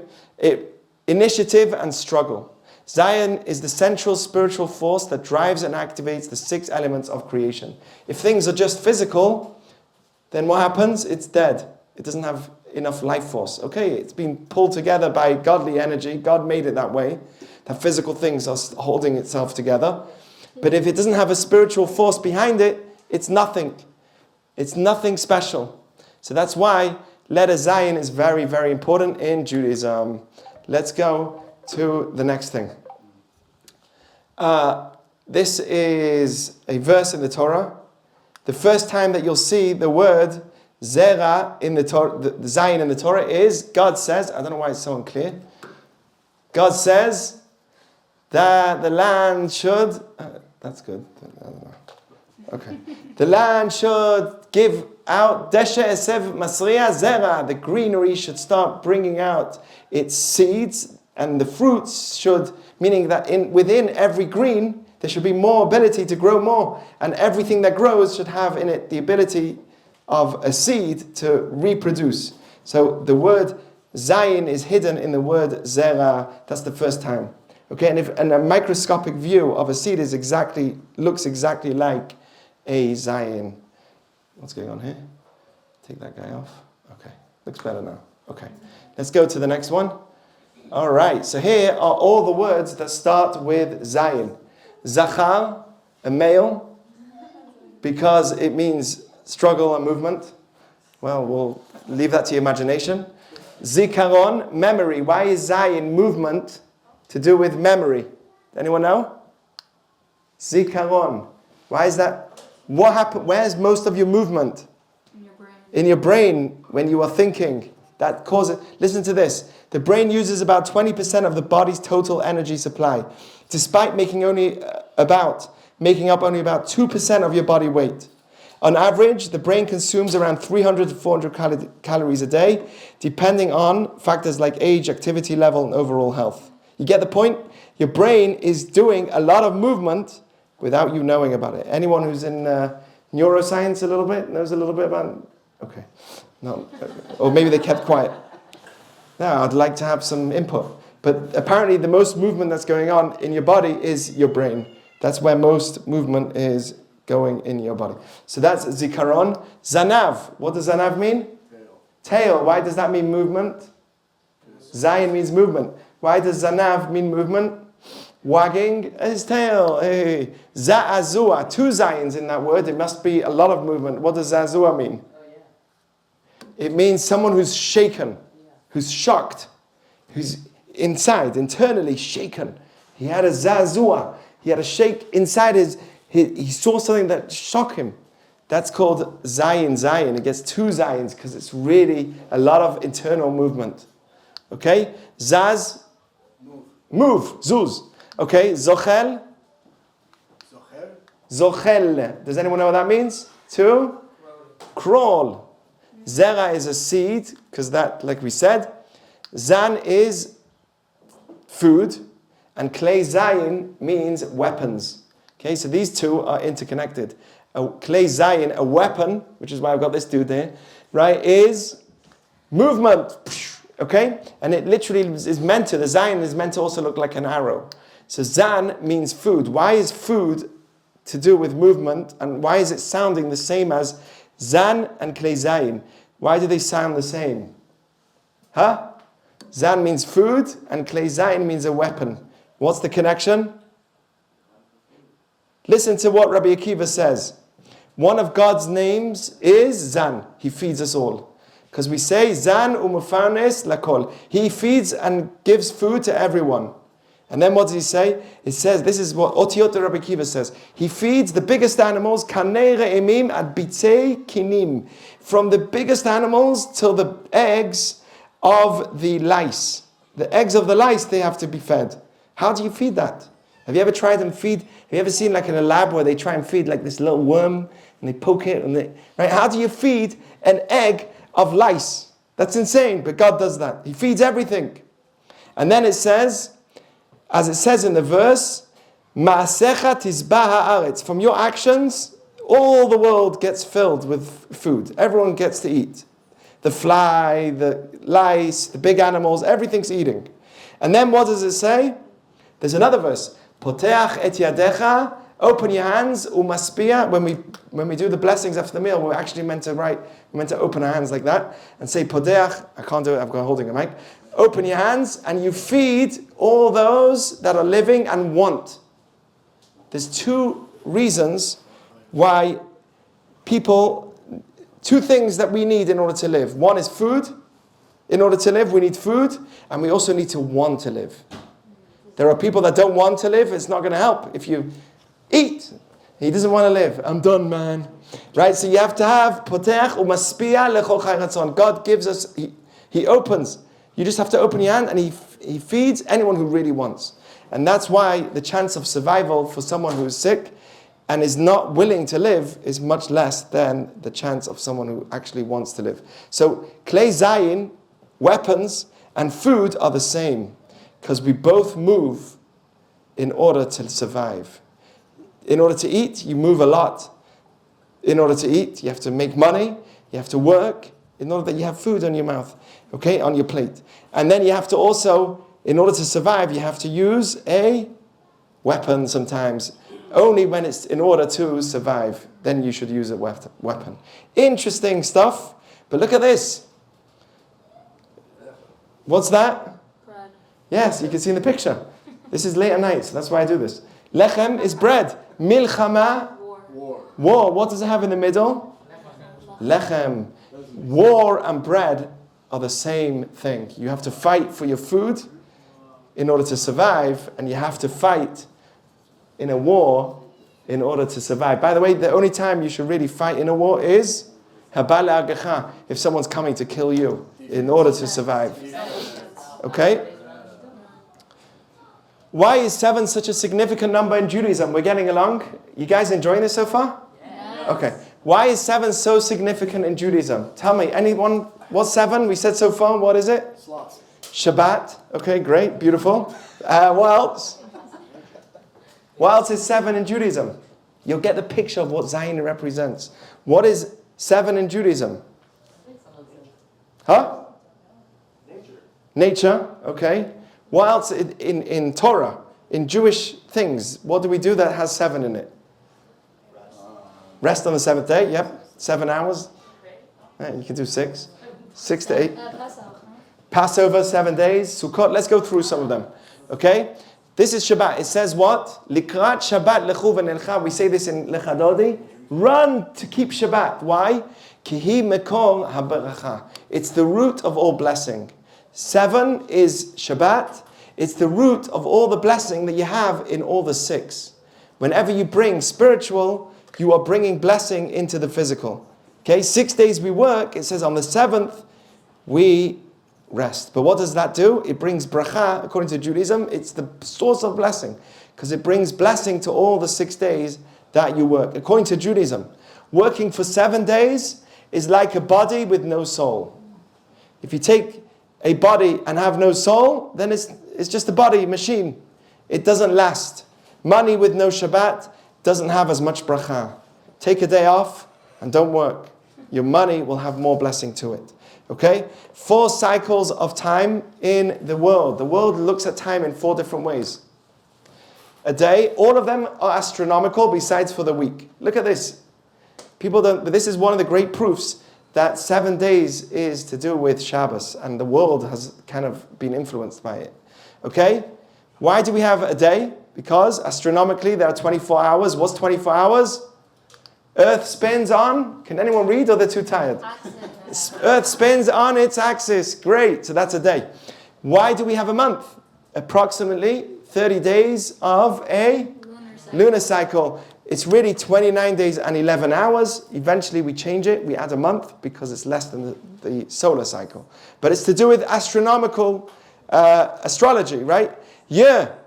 Initiative and struggle. Zayin is the central spiritual force that drives and activates the 6 elements of creation. If things are just physical, then what happens? It's dead. It doesn't have enough life force. Okay, it's been pulled together by godly energy. God made it that way. That physical things are holding itself together. But if it doesn't have a spiritual force behind it, it's nothing. It's nothing special. So that's why letter Zayin is very, very important in Judaism. Let's go to the next thing. This is a verse in the Torah. The first time that you'll see the word Zera in the Torah, the Zayin in the Torah is, God says, I don't know why it's so unclear. God says that the land should, that's good. I don't know. Okay. The land should give out Deshe Esev Masriya Zera. The greenery should start bringing out its seeds, and the fruits should, meaning that within every green, there should be more ability to grow more. And everything that grows should have in it the ability of a seed to reproduce. So the word Zayin is hidden in the word Zera. That's the first time. Okay, and a microscopic view of a seed looks exactly like a Zayin. What's going on here? Take that guy off. Okay, looks better now. Okay, let's go to the next one. All right, so here are all the words that start with Zayin. Zachar, a male, because it means struggle and movement. Well, we'll leave that to your imagination. Zikaron, memory. Why is Zayin movement to do with memory? Anyone know? Zikaron. Why is that? What happened? Where's most of your movement? In your brain. In your brain when you are thinking. That causes. Listen to this. The brain uses about 20% of the body's total energy supply, despite making up only about 2% of your body weight. On average, the brain consumes around 300 to 400 calories a day, depending on factors like age, activity level, and overall health. You get the point? Your brain is doing a lot of movement without you knowing about it. Anyone who's in neuroscience a little bit, knows a little bit about it? Okay. No. Or maybe they kept quiet. Now, I'd like to have some input. But apparently the most movement that's going on in your body is your brain. That's where most movement is going in your body. So that's zikaron. Zanav. What does zanav mean? Tail. Why does that mean movement? Zayin means movement. Why does zanav mean movement? Wagging his tail. Hey. Za'azua. 2 zayins in that word. It must be a lot of movement. What does za'azua mean? It means someone who's shaken, who's shocked, who's internally shaken. He had a za'azua. He had a shake inside he saw something that shocked him. That's called Zayin. It gets 2 Zayins because it's really a lot of internal movement. Okay? Zaz, move. Zuz. Okay? Zochel. Zochel. Does anyone know what that means? To crawl. Zera is a seed, because that, like we said. Zan is food, and Klei Zayin means weapons. Okay, so these two are interconnected. Klei Zayin, a weapon, which is why I've got this dude there, right, is movement. Okay? And it literally is meant to, the Zayin is meant to also look like an arrow. So Zan means food. Why is food to do with movement, and why is it sounding the same as Zan and Klei Zayin? Why do they sound the same? Huh? Zan means food, and Klei Zayin means a weapon. What's the connection? Listen to what Rabbi Akiva says. One of God's names is Zan. He feeds us all. Because we say, Zan umufarnes lakol. He feeds and gives food to everyone. And then what does he say? It says, this is what Otiyot Rabbi Akiva says. He feeds the biggest animals, kanei re'emim ad bitzei kinim. From the biggest animals till the eggs of the lice. The eggs of the lice, they have to be fed. How do you feed that? Have you ever tried and feed? Have you ever seen like in a lab where they try and feed like this little worm and they poke it and right? How do you feed an egg of lice? That's insane, but God does that. He feeds everything. And then it says, as it says in the verse, Ma'asecha tizbah ha'aretz. From your actions, all the world gets filled with food. Everyone gets to eat. The fly, the lice, the big animals, everything's eating. And then what does it say? There's another verse. Poteach et yadecha. Open your hands. Umaspia. When we do the blessings after the meal, we're actually meant to open our hands like that and say Poteach. I can't do it. I'm holding a mic. Open your hands and you feed all those that are living and want. There's 2 reasons why people, 2 things that we need in order to live. One is food. In order to live, we need food, and we also need to want to live. There are people that don't want to live. It's not going to help if you eat. He doesn't want to live. I'm done, man. Right? So you have to have poteach umaspia lechol chai ratzon. God gives us, He opens. You just have to open your hand, and He feeds anyone who really wants. And that's why the chance of survival for someone who is sick and is not willing to live is much less than the chance of someone who actually wants to live. So Klei Zayin, weapons, and food are the same, because we both move in order to survive. In order to eat, you move a lot. In order to eat, you have to make money, you have to work, in order that you have food on your mouth, okay, on your plate. And then you have to also, in order to survive, you have to use a weapon sometimes. Only when it's in order to survive, then you should use a weapon. Interesting stuff, but look at this. What's that? Bread. Yes, you can see in the picture. This is late at night, so that's why I do this. Lechem is bread. Milchama, War. war. What does it have in the middle? Lechem. War and bread are the same thing. You have to fight for your food in order to survive, and you have to fight in a war in order to survive. By the way, the only time you should really fight in a war is if someone's coming to kill you in order to survive. Okay? Why is 7 such a significant number in Judaism? We're getting along? You guys enjoying this so far? Yes. Okay. Why is 7 so significant in Judaism? Tell me, anyone, what's 7? We said so far, what is it? Slots. Shabbat. Okay, great, beautiful. What else? What else is 7 in Judaism? You'll get the picture of what Zayin represents. What is 7 in Judaism? Huh? Nature, okay. What else in Torah, in Jewish things? What do we do that has 7 in it? Rest on the 7th day, yep. 7 hours. Yeah, you can do 6. 6 to 8. Passover, 7 days. Sukkot, let's go through some of them. Okay? This is Shabbat. It says what? Likrat Shabbat lechu v'nelcha. We say this in Lechadodi. Run to keep Shabbat. Why? Kihi mekor haberacha. It's the root of all blessing. 7 is Shabbat. It's the root of all the blessing that you have in all the 6. Whenever you bring spiritual, you are bringing blessing into the physical. Okay, 6 days we work. It says on the 7th, we rest. But what does that do? It brings bracha, according to Judaism. It's the source of blessing. Because it brings blessing to all the 6 days that you work. According to Judaism, working for 7 days is like a body with no soul. If you take a body and have no soul, then it's just a body, machine. It doesn't last. Money with no Shabbat doesn't have as much bracha. Take a day off and don't work. Your money will have more blessing to it. Okay? 4 cycles of time in the world. The world looks at time in 4 different ways. A day, all of them are astronomical besides for the week. Look at this. People don't, but this is one of the great proofs that 7 days is to do with Shabbos, and the world has kind of been influenced by it. Okay? Why do we have a day? Because astronomically there are 24 hours. What's 24 hours? Earth spins on, can anyone read or they're too tired? Earth spins on its axis. Great, so that's a day. Why do we have a month? Approximately 30 days of a lunar cycle. It's really 29 days and 11 hours. Eventually we change it, we add a month because it's less than the solar cycle. But it's to do with astronomical astrology, right? Year.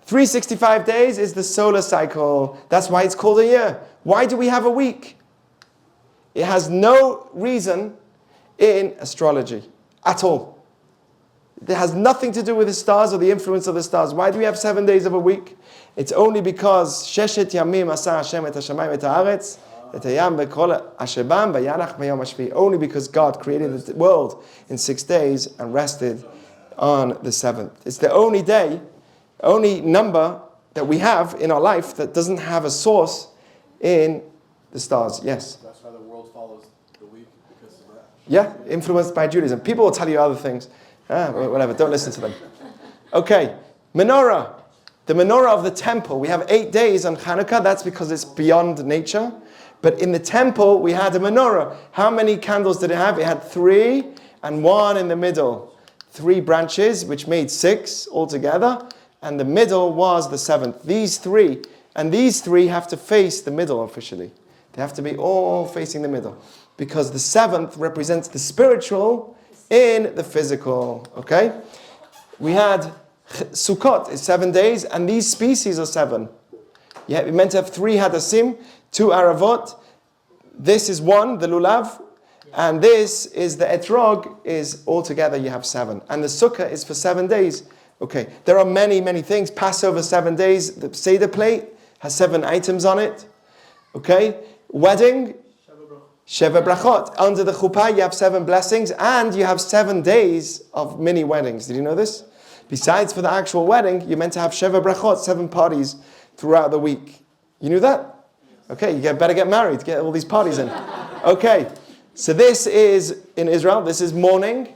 365 days is the solar cycle. That's why it's called a year. Why do we have a week? It has no reason in astrology at all. It has nothing to do with the stars or the influence of the stars. Why do we have 7 days of a week? It's only because Sheshet Yamim Asa Hashem et Hashamayim et Haaretz et Hayam Bekol Ashebam Vayalach Bayom Hashvi. Only because God created the world in 6 days and rested on the 7th. It's the only day, only number that we have in our life that doesn't have a source in the stars. Yes? That's why the world follows the week, because of that. Yeah, influenced by Judaism. People will tell you other things. Whatever, don't listen to them. Okay, menorah. The menorah of the temple. We have 8 days on Hanukkah. That's because it's beyond nature. But in the temple, we had a menorah. How many candles did it have? It had 3 and 1 in the middle. 3 branches, which made 6 altogether. And the middle was the 7th. These 3. And these 3 have to face the middle officially. They have to be all facing the middle. Because the 7th represents the spiritual in the physical. Okay? We had Sukkot is 7 days, and these species are 7. Yeah, we meant to have 3 hadassim, 2 aravot. This is 1, the lulav, and this is the etrog, is altogether you have 7. And the sukkah is for 7 days. Okay, there are many, many things. Passover 7 days, the Seder plate has 7 items on it. Okay, wedding, Sheva brachot. Under the chuppah you have 7 blessings, and you have 7 days of mini weddings. Did you know this? Besides for the actual wedding, you're meant to have Sheva brachot, 7 parties throughout the week. You knew that? Okay, you better get married, get all these parties in. Okay, so this is in Israel. This is mourning.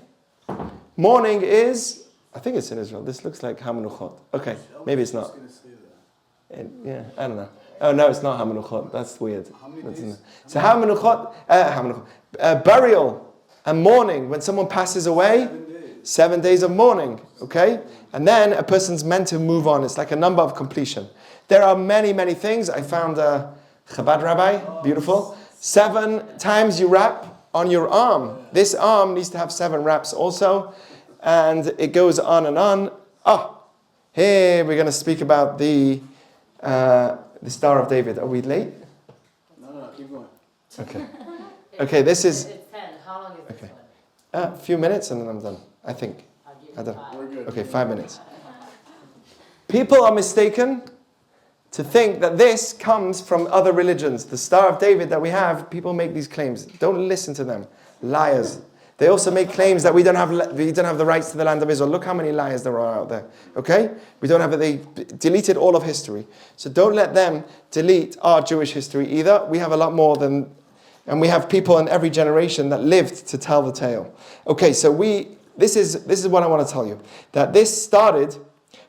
Mourning is, I think it's in Israel. This looks like Hamanuchot. Okay, maybe it's not. Yeah, I don't know. Oh no, it's not Hamenuchot. That's weird. How many That's days? So burial and mourning. When someone passes away, 7 days. 7 days of mourning. Okay, and then a person's meant to move on. It's like a number of completion. There are many, many things. I found a Chabad rabbi, beautiful. 7 times you wrap on your arm. This arm needs to have 7 wraps also, and it goes on and on. Here we're going to speak about the Star of David. Are we late? No, keep going. Okay. Okay, this is It's 10. How long is this Okay. one? a few minutes and then I'm done. I think. I'll give I you don't. 5. We're good. Okay, 5 minutes. People are mistaken to think that this comes from other religions. The Star of David that we have, people make these claims. Don't listen to them. Liars. They also make claims that we don't have the rights to the land of Israel. Look how many liars there are out there. Okay? We don't have it. They deleted all of history. So don't let them delete our Jewish history either. We have a lot more than, and we have people in every generation that lived to tell the tale. Okay, so this is what I want to tell you. That this started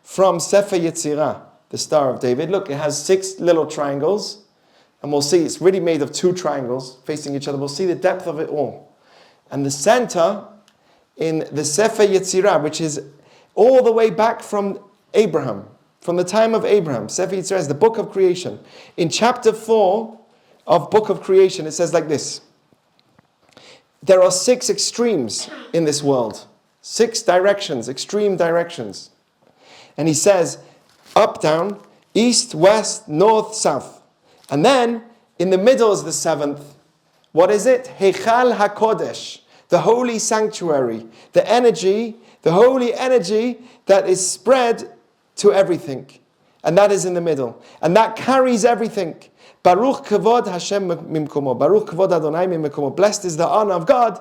from Sefer Yetzirah, the Star of David. Look, it has 6 little triangles. And we'll see it's really made of 2 triangles facing each other. We'll see the depth of it all. And the center in the Sefer Yetzirah, which is all the way back from Abraham, from the time of Abraham. Sefer Yetzirah is the book of creation. In chapter 4 of book of creation, it says like this. There are 6 extremes in this world. 6 directions, extreme directions. And he says, up, down, east, west, north, south. And then, in the middle is the 7th. What is it? Heichal HaKodesh, the holy sanctuary, the energy, the holy energy that is spread to everything. And that is in the middle. And that carries everything. Baruch Kavod Hashem Mimkomo. Baruch Kavod Adonai Mimkomo. Blessed is the honor of God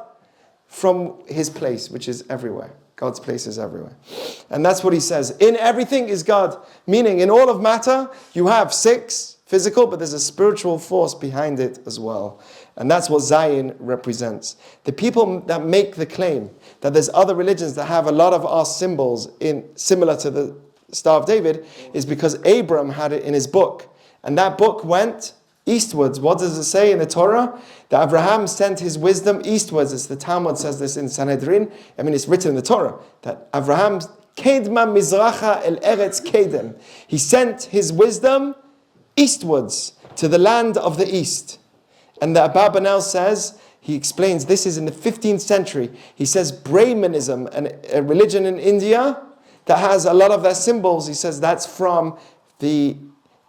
from His place, which is everywhere. God's place is everywhere. And that's what he says. In everything is God. Meaning, in all of matter, you have 6 physical, but there's a spiritual force behind it as well. And that's what Zayin represents. The people that make the claim that there's other religions that have a lot of our symbols similar to the Star of David is because Abram had it in his book. And that book went eastwards. What does it say in the Torah? That Abraham sent his wisdom eastwards. It's the Talmud says this in Sanhedrin. I mean, it's written in the Torah that Abraham Kedma Mizracha El Eretz Kedem. He sent his wisdom eastwards to the land of the east. And the Abarbanel says, he explains, this is in the 15th century. He says Brahmanism, a religion in India that has a lot of their symbols. He says that's from the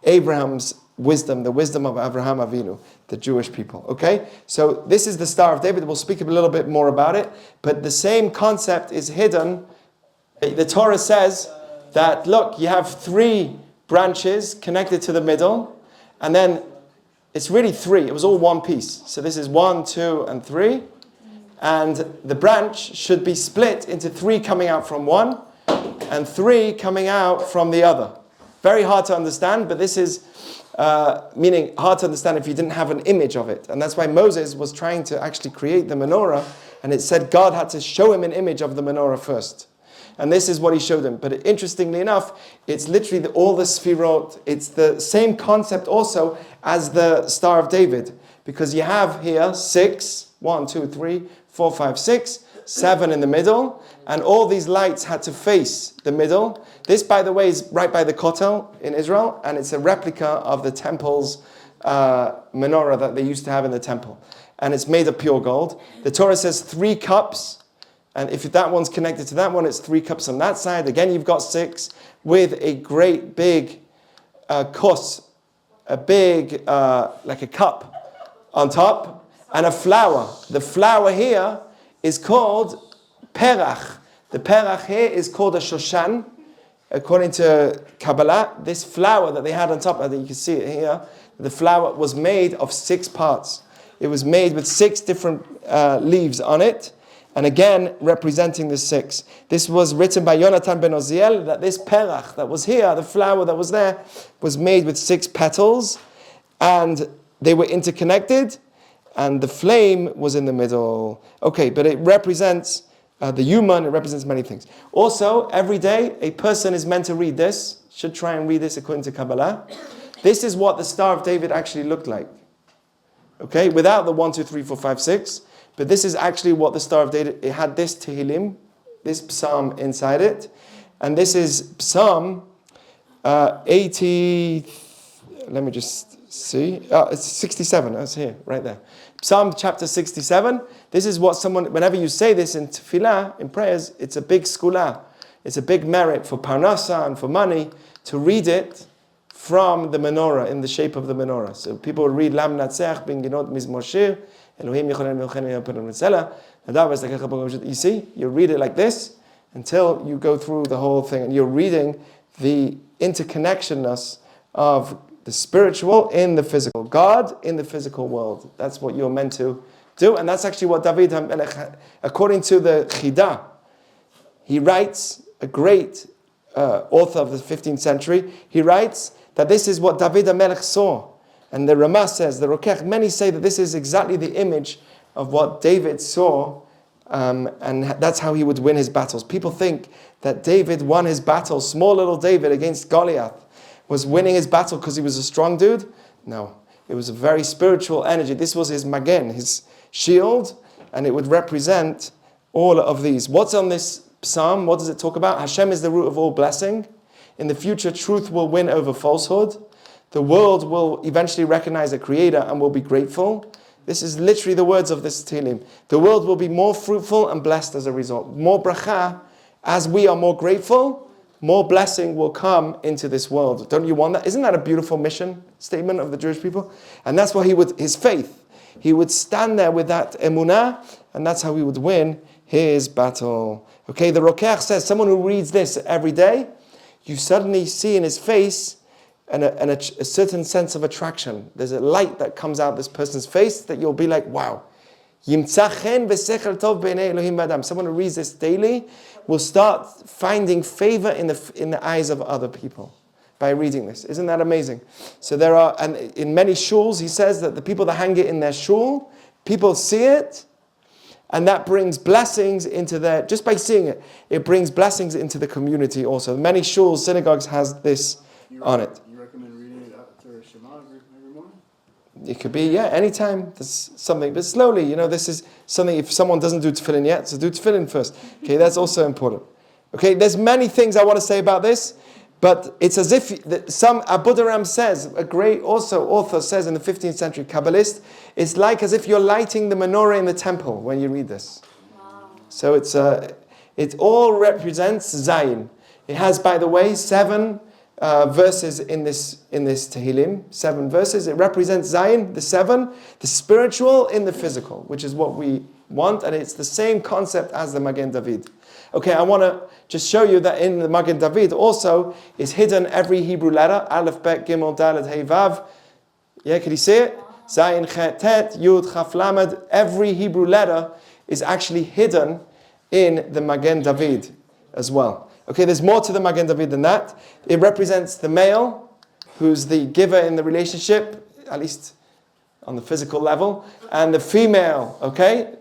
Abraham's wisdom, the wisdom of Abraham Avinu, the Jewish people. Okay? So this is the Star of David. We'll speak a little bit more about it. But the same concept is hidden. The Torah says that, look, you have 3 branches connected to the middle. And then it's really 3. It was all one piece. So this is 1, 2, and 3. And the branch should be split into 3 coming out from one and 3 coming out from the other. Very hard to understand, but this is meaning hard to understand if you didn't have an image of it. And that's why Moses was trying to actually create the menorah. And it said God had to show him an image of the menorah first. And this is what he showed him. But interestingly enough, it's literally all the sphirot. It's the same concept also as the Star of David. Because you have here 6, 1, 2, 3, 4, 5, 6, 7 in the middle. And all these lights had to face the middle. This, by the way, is right by the Kotel in Israel. And it's a replica of the temple's menorah that they used to have in the temple. And it's made of pure gold. The Torah says 3 cups. And if that one's connected to that one, it's 3 cups on that side. Again, you've got 6 with a great big kos, a big, like a cup on top, and a flower. The flower here is called perach. The perach here is called a shoshan. According to Kabbalah, this flower that they had on top, I think you can see it here, the flower was made of 6 parts. It was made with 6 different leaves on it. And again, representing the 6. This was written by Yonatan ben Oziel, that this perach that was here, the flower that was there, was made with 6 petals. And they were interconnected. And the flame was in the middle. Okay, but it represents the human. It represents many things. Also, every day, a person is meant to read this. should try and read this according to Kabbalah. This is what the Star of David actually looked like. Okay, without the 1, 2, 3, 4, 5, 6. But this is actually what the Star of David, it had this Tehillim, this psalm inside it. And this is Psalm 80, let me just see. It's 67, that's here, right there. Psalm chapter 67. This is what someone, whenever you say this in tefillah, in prayers, it's a big skula. It's a big merit for parnasa and for money to read it from the menorah, in the shape of the menorah. So people read Lam Natsech bin Ginot Mizmor Shir, Elohim Yecholim Melchenu Yapir Mitzela. You see, you read it like this until you go through the whole thing, and you're reading the interconnectionness of the spiritual in the physical, God in the physical world. That's what you're meant to do, and that's actually what David HaMelech, according to the Chidah, he writes, a great author of the 15th century, he writes that this is what David HaMelech saw. And the Ramah says, the Rokech, many say that this is exactly the image of what David saw, and that's how he would win his battles. People think that David won his battle, small little David against Goliath, was winning his battle because he was a strong dude. No, it was a very spiritual energy. This was his magen, his shield, and it would represent all of these. What's on this psalm? What does it talk about? Hashem is the root of all blessing. In the future, truth will win over falsehood. The world will eventually recognize a creator and will be grateful. This is literally the words of this Tehillim. The world will be more fruitful and blessed as a result. More bracha, as we are more grateful, more blessing will come into this world. Don't you want that? Isn't that a beautiful mission statement of the Jewish people? And that's why his faith, he would stand there with that emunah, and that's how he would win his battle. Okay, the Rokech says, someone who reads this every day, you suddenly see in his face a certain sense of attraction. There's a light that comes out this person's face that you'll be like, wow. Someone who reads this daily will start finding favor in the eyes of other people by reading this. Isn't that amazing? So there are, and in many shuls, he says that the people that hang it in their shul, people see it, and that brings blessings into their, just by seeing it, it brings blessings into the community also. Many shuls, synagogues has this on it. You recommend reading it after Shema every morning? It could be, yeah, anytime there's something, but slowly, this is something, if someone doesn't do tefillin yet, so do tefillin first. Okay, that's also important. Okay, there's many things I want to say about this, but it's as if Abu Dharam says, a great author says in the 15th century Kabbalist, it's like as if you're lighting the menorah in the temple when you read this. Wow. So it all represents Zayin. It has, by the way, 7 verses in this Tehillim, 7 verses. It represents Zayin, the 7, the spiritual in the physical, which is what we want, and it's the same concept as the Magen David. Okay, I want to just show you that in the Magen David also is hidden every Hebrew letter, Aleph, Bet, Gimel, Dalet, Hey, Vav. Yeah, can you see it? Zayin, Chet, Tet, Yud, Chaf, Lamed. Every Hebrew letter is actually hidden in the Magen David as well. Okay, there's more to the Magen David than that. It represents the male, who's the giver in the relationship, at least on the physical level, and the female, okay?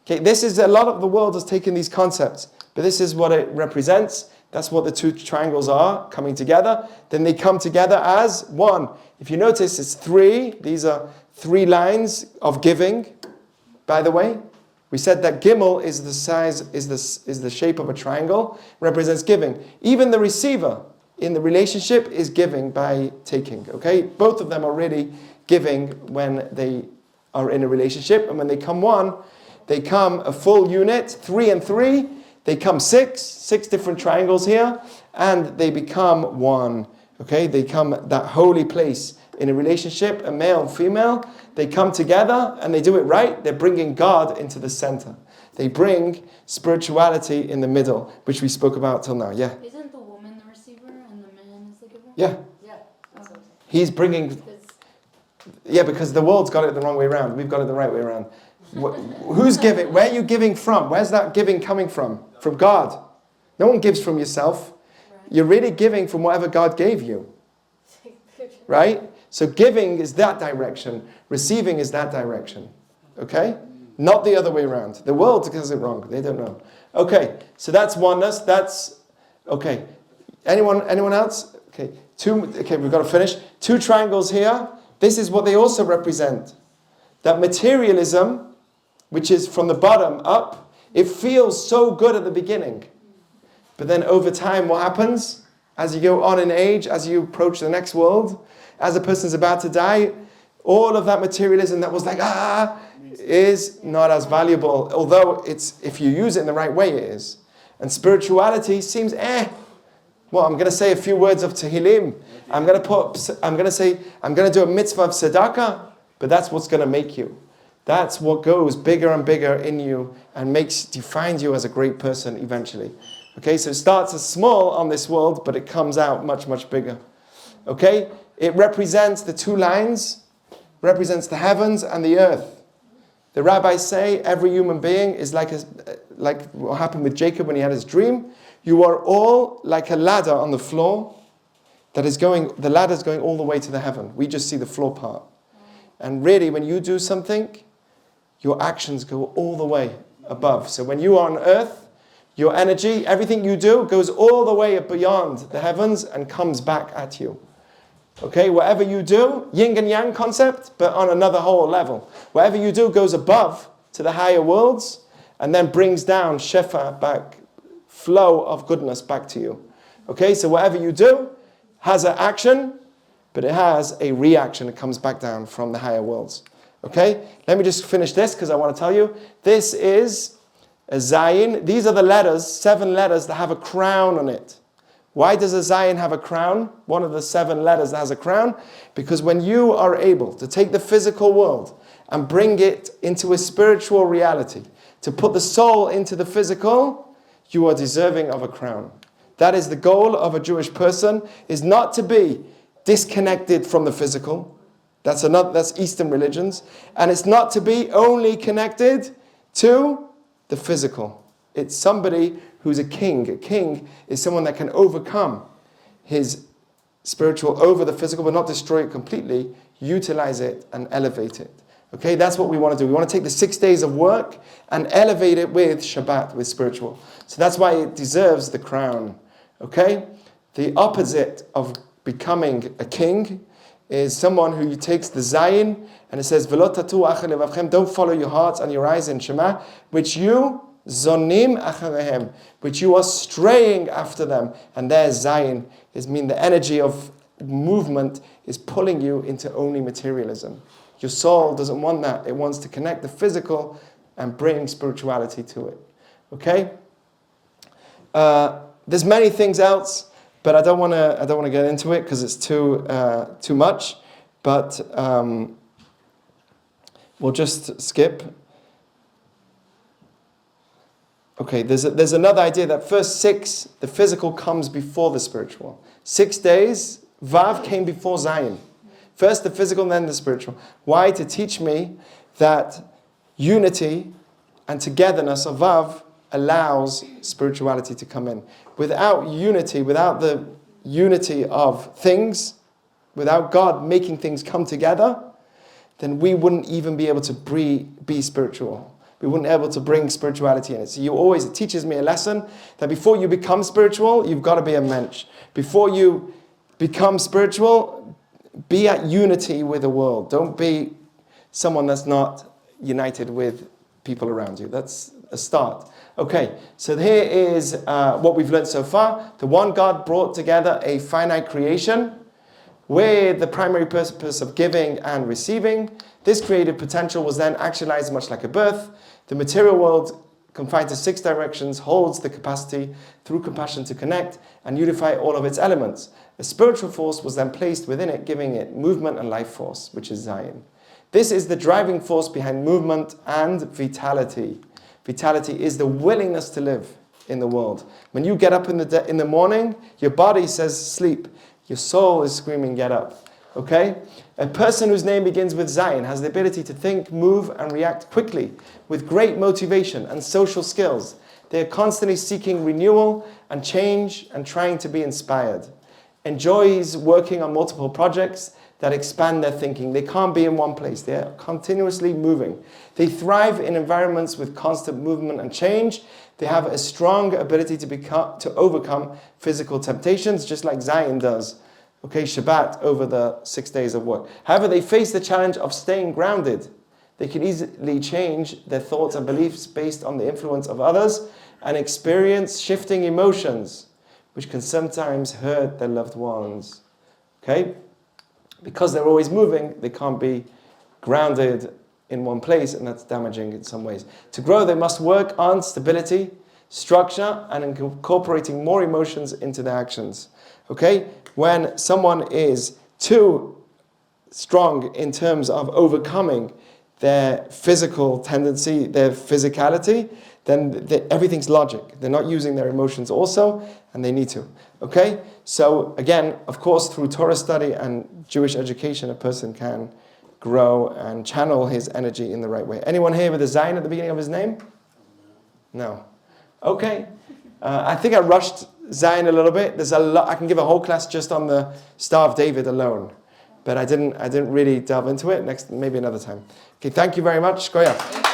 Okay, this is, a lot of the world has taken these concepts, but this is what it represents. That's what the 2 triangles are, coming together. Then they come together as 1. If you notice, it's 3. These are 3 lines of giving, by the way. We said that Gimel is the size, is the shape of a triangle, represents giving. Even the receiver in the relationship is giving by taking. Okay, both of them are really giving when they are in a relationship, and when they come one, they come a full unit. 3 and 3, they come 6 different triangles here, and they become 1. Okay, they come that holy place in a relationship, a male and female. They come together and they do it right. They're bringing God into the center. They bring spirituality in the middle, which we spoke about till now. Yeah. Isn't the woman the receiver and the man is the giver? Yeah. Yeah. That's what I'm saying. He's bringing. Yeah, because the world's got it the wrong way around. We've got it the right way around. Who's giving? Where are you giving from? Where's that giving coming from? From God. No one gives from yourself. Right. You're really giving from whatever God gave you. Right? So giving is that direction. Receiving is that direction. Okay? Not the other way around. The world does it wrong. They don't know. Okay. So that's oneness. That's okay. Anyone else? Okay, we've got to finish. 2 triangles here. This is what they also represent. That materialism, which is from the bottom up, it feels so good at the beginning. But then over time, what happens? As you go on in age, as you approach the next world, as a person's about to die, all of that materialism that was like, is not as valuable. Although if you use it in the right way, it is. And spirituality seems, Well, I'm going to say a few words of Tehillim. I'm going to do a mitzvah of tzedakah, but that's what's going to make you. That's what goes bigger and bigger in you and defines you as a great person eventually. Okay, so it starts as small on this world, but it comes out much, much bigger. Okay, it represents the 2 lines, represents the heavens and the earth. The rabbis say every human being is like what happened with Jacob when he had his dream. You are all like a ladder on the floor the ladder's going all the way to the heaven. We just see the floor part. And really, when you do something, your actions go all the way above. So when you are on earth, your energy, everything you do goes all the way beyond the heavens and comes back at you. Okay, whatever you do, yin and yang concept, but on another whole level. Whatever you do goes above to the higher worlds and then brings down shefa back, flow of goodness back to you. Okay, so whatever you do has an action, but it has a reaction. It comes back down from the higher worlds. Okay, let me just finish this because I want to tell you. This is a Zayin. These are the letters, 7 letters that have a crown on it. Why does a Zayin have a crown? One of the 7 letters that has a crown. Because when you are able to take the physical world and bring it into a spiritual reality, to put the soul into the physical, you are deserving of a crown. That is the goal of a Jewish person, is not to be disconnected from the physical. That's Eastern religions. And it's not to be only connected to the physical. It's somebody who's a king. A king is someone that can overcome his spiritual over the physical, but not destroy it completely, utilize it and elevate it. Okay, that's what we want to do. We want to take the 6 days of work and elevate it with Shabbat, with spiritual. So that's why it deserves the crown. Okay? The opposite of becoming a king is someone who takes the Zayin and it says, "V'lo tatu achar levavchem," don't follow your hearts and your eyes in Shema, which you zonim acharehem, which you are straying after them. And there's Zayin, the energy of movement is pulling you into only materialism. Your soul doesn't want that. It wants to connect the physical and bring spirituality to it. Okay? There's many things else, but I don't want to get into it because it's too much. But we'll just skip. Okay, there's another idea that first 6, the physical comes before the spiritual. 6 days, VAV came before Zayin. First the physical, then the spiritual. Why? To teach me that unity and togetherness of VAV allows spirituality to come in. Without unity, without the unity of things, without God making things come together, then we wouldn't even be able to be spiritual. We wouldn't be able to bring spirituality in it. So it teaches me a lesson that before you become spiritual, you've got to be a mensch. Before you become spiritual, be at unity with the world. Don't be someone that's not united with people around you. That's a start. Okay, so here is what we've learned so far. The one God brought together a finite creation with the primary purpose of giving and receiving. This creative potential was then actualized much like a birth. The material world, confined to 6 directions, holds the capacity through compassion to connect and unify all of its elements. A spiritual force was then placed within it, giving it movement and life force, which is Zayin. This is the driving force behind movement and vitality. Vitality is the willingness to live in the world. When you get up in the morning, your body says sleep. Your soul is screaming, get up. Okay? A person whose name begins with Zayin has the ability to think, move, and react quickly with great motivation and social skills. They are constantly seeking renewal and change and trying to be inspired. Enjoys working on multiple projects that expand their thinking. They can't be in one place. They are continuously moving. They thrive in environments with constant movement and change. They have a strong ability to overcome physical temptations, just like Zayin does. Okay, Shabbat over the 6 days of work. However, they face the challenge of staying grounded. They can easily change their thoughts and beliefs based on the influence of others and experience shifting emotions, which can sometimes hurt their loved ones. Okay? Because they're always moving, they can't be grounded in one place, and that's damaging in some ways. To grow, they must work on stability, structure, and incorporating more emotions into their actions. Okay? When someone is too strong in terms of overcoming their physical tendency, their physicality, then everything's logic. They're not using their emotions also, and they need to. Okay? So again, of course, through Torah study and Jewish education, a person can grow and channel his energy in the right way. Anyone here with a Zayin at the beginning of his name? No. Okay. I think I rushed Zayin a little bit. There's a lot. I can give a whole class just on the Star of David alone, but I didn't really delve into it. Maybe another time. Okay. Thank you very much. Shkoyach.